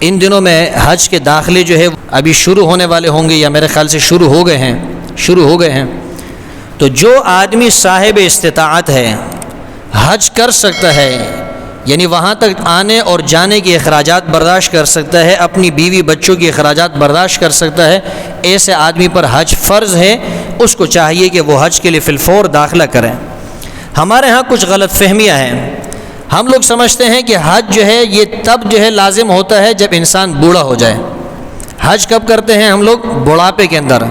ان دنوں میں حج کے داخلے جو ہے ابھی شروع ہونے والے ہوں گے، یا میرے خیال سے شروع ہو گئے ہیں. تو جو آدمی صاحب استطاعت ہے حج کر سکتا ہے، یعنی وہاں تک آنے اور جانے کے اخراجات برداشت کر سکتا ہے، اپنی بیوی بچوں کے اخراجات برداشت کر سکتا ہے، ایسے آدمی پر حج فرض ہے. اس کو چاہیے کہ وہ حج کے لیے فی الفور داخلہ کریں. ہمارے ہاں کچھ غلط فہمیاں ہیں. ہم لوگ سمجھتے ہیں کہ حج جو ہے یہ تب جو ہے لازم ہوتا ہے جب انسان بوڑھا ہو جائے. حج کب کرتے ہیں ہم لوگ؟ بڑھاپے کے اندر.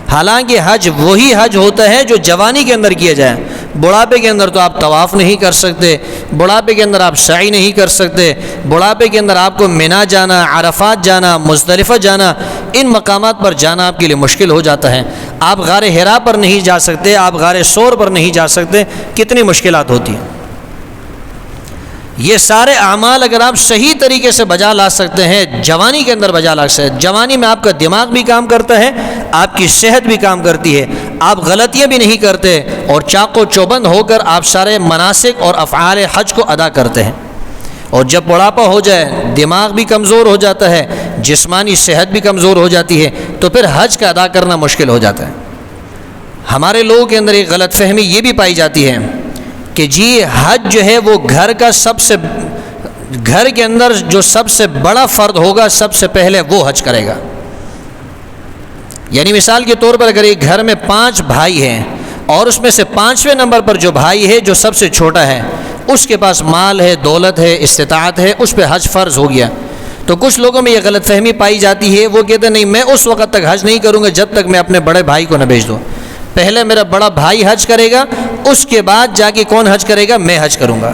حالانکہ حج وہی حج ہوتا ہے جو جوانی کے اندر کیا جائے. بڑھاپے کے اندر تو آپ طواف نہیں کر سکتے، بڑھاپے کے اندر آپ سعی نہیں کر سکتے، بڑھاپے کے اندر آپ کو منا جانا، عرفات جانا، مزدلفہ جانا، ان مقامات پر جانا آپ کے لیے مشکل ہو جاتا ہے. آپ غار حرا پر نہیں جا سکتے، آپ غار ثور پر نہیں جا سکتے، کتنی مشکلات ہوتی ہیں. یہ سارے اعمال اگر آپ صحیح طریقے سے بجا لا سکتے ہیں، جوانی کے اندر بجا لا سکتے ہیں. جوانی میں آپ کا دماغ بھی کام کرتا ہے، آپ کی صحت بھی کام کرتی ہے، آپ غلطیاں بھی نہیں کرتے، اور چاق و چوبند ہو کر آپ سارے مناسک اور افعال حج کو ادا کرتے ہیں. اور جب بڑھاپا ہو جائے، دماغ بھی کمزور ہو جاتا ہے، جسمانی صحت بھی کمزور ہو جاتی ہے، تو پھر حج کا ادا کرنا مشکل ہو جاتا ہے. ہمارے لوگوں کے اندر ایک غلط فہمی یہ بھی پائی جاتی ہے کہ جی حج جو ہے وہ گھر کے اندر جو سب سے بڑا فرد ہوگا سب سے پہلے وہ حج کرے گا. یعنی مثال کے طور پر اگر ایک گھر میں 5 بھائی ہیں اور اس میں سے 5ویں نمبر پر جو بھائی ہے جو سب سے چھوٹا ہے، اس کے پاس مال ہے، دولت ہے، استطاعت ہے، اس پہ حج فرض ہو گیا. تو کچھ لوگوں میں یہ غلط فہمی پائی جاتی ہے، وہ کہتے ہیں نہیں میں اس وقت تک حج نہیں کروں گا جب تک میں اپنے بڑے بھائی کو نہ بھیج دوں. پہلے میرا بڑا بھائی حج کرے گا، اس کے بعد جا کے کون حج کرے گا؟ میں حج کروں گا.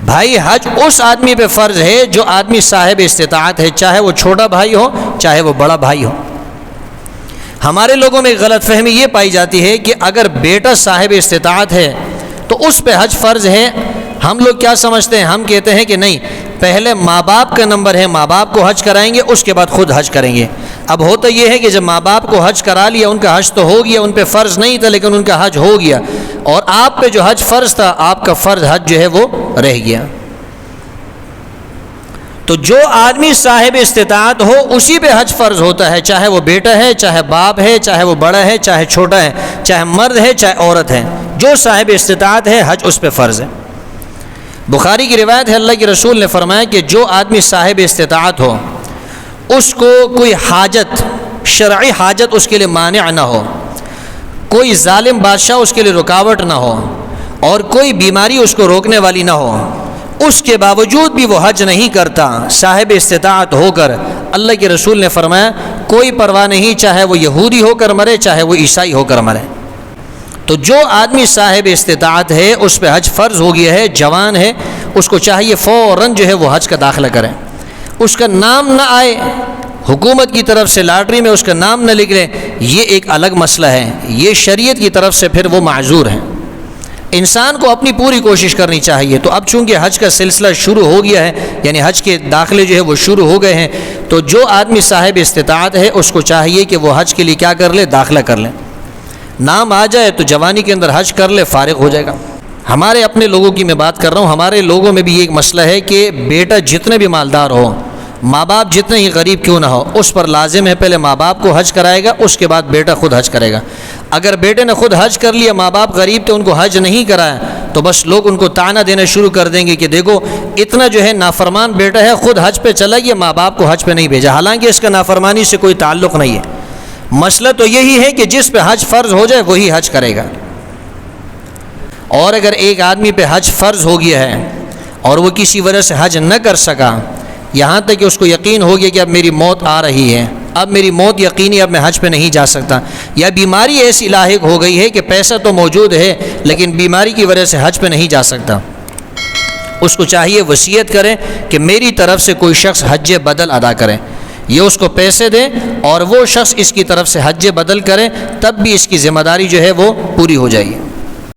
بھائی حج اس آدمی پہ فرض ہے جو آدمی صاحب استطاعت ہے، چاہے وہ چھوٹا بھائی ہو چاہے وہ بڑا بھائی ہو. ہمارے لوگوں میں غلط فہمی یہ پائی جاتی ہے کہ اگر بیٹا صاحب استطاعت ہے تو اس پہ حج فرض ہے. ہم لوگ کیا سمجھتے ہیں؟ ہم کہتے ہیں کہ نہیں، پہلے ماں باپ کا نمبر ہے، ماں باپ کو حج کرائیں گے، اس کے بعد خود حج کریں گے. اب ہوتا یہ ہے کہ جب ماں باپ کو حج کرا لیا، ان کا حج تو ہو گیا، ان پہ فرض نہیں تھا لیکن ان کا حج ہو گیا، اور آپ پہ جو حج فرض تھا آپ کا فرض حج جو ہے وہ رہ گیا. تو جو آدمی صاحب استطاعت ہو اسی پہ حج فرض ہوتا ہے، چاہے وہ بیٹا ہے، چاہے باپ ہے، چاہے وہ بڑا ہے، چاہے چھوٹا ہے، چاہے مرد ہے چاہے عورت ہے. جو صاحب استطاعت ہے حج اس پہ فرض ہے. بخاری کی روایت ہے، اللہ کے رسول نے فرمایا کہ جو آدمی صاحب استطاعت ہو اس کو کوئی حاجت، شرعی حاجت اس کے لیے مانع نہ ہو، کوئی ظالم بادشاہ اس کے لیے رکاوٹ نہ ہو، اور کوئی بیماری اس کو روکنے والی نہ ہو، اس کے باوجود بھی وہ حج نہیں کرتا صاحب استطاعت ہو کر، اللہ کے رسول نے فرمایا کوئی پرواہ نہیں، چاہے وہ یہودی ہو کر مرے چاہے وہ عیسائی ہو کر مرے. تو جو آدمی صاحب استطاعت ہے اس پہ حج فرض ہو گیا ہے، جوان ہے، اس کو چاہیے فوراً جو ہے وہ حج کا داخلہ کریں. اس کا نام نہ آئے، حکومت کی طرف سے لاٹری میں اس کا نام نہ نکلے، یہ ایک الگ مسئلہ ہے، یہ شریعت کی طرف سے پھر وہ معذور ہیں. انسان کو اپنی پوری کوشش کرنی چاہیے. تو اب چونکہ حج کا سلسلہ شروع ہو گیا ہے، یعنی حج کے داخلے جو ہے وہ شروع ہو گئے ہیں، تو جو آدمی صاحب استطاعت ہے اس کو چاہیے کہ وہ حج کے لیے کیا کر لے؟ داخلہ کر لیں. نام آ جائے تو جوانی کے اندر حج کر لے، فارغ ہو جائے گا. ہمارے اپنے لوگوں کی میں بات کر رہا ہوں، ہمارے لوگوں میں بھی یہ ایک مسئلہ ہے کہ بیٹا جتنے بھی مالدار ہو، ماں باپ جتنے ہی غریب کیوں نہ ہو، اس پر لازم ہے پہلے ماں باپ کو حج کرائے گا، اس کے بعد بیٹا خود حج کرے گا. اگر بیٹے نے خود حج کر لیا، ماں باپ غریب تھے ان کو حج نہیں کرایا، تو بس لوگ ان کو طعنہ دینا شروع کر دیں گے کہ دیکھو اتنا جو ہے نافرمان بیٹا ہے، خود حج پہ چلا گیا، ماں باپ کو حج پہ نہیں بھیجا. حالانکہ اس کا نافرمانی سے کوئی تعلق نہیں ہے. مسئلہ تو یہی ہے کہ جس پہ حج فرض ہو جائے وہی حج کرے گا. اور اگر ایک آدمی پہ حج فرض ہو گیا ہے اور وہ کسی وجہ سے حج نہ کر سکا، یہاں تک کہ اس کو یقین ہو گیا کہ اب میری موت آ رہی ہے، اب میری موت یقینی، اب میں حج پہ نہیں جا سکتا، یا بیماری ایسی لاحق ہو گئی ہے کہ پیسہ تو موجود ہے لیکن بیماری کی وجہ سے حج پہ نہیں جا سکتا، اس کو چاہیے وصیت کریں کہ میری طرف سے کوئی شخص حج بدل ادا کرے. یہ اس کو پیسے دیں اور وہ شخص اس کی طرف سے حج بدل کرے، تب بھی اس کی ذمہ داری جو ہے وہ پوری ہو جائے گی.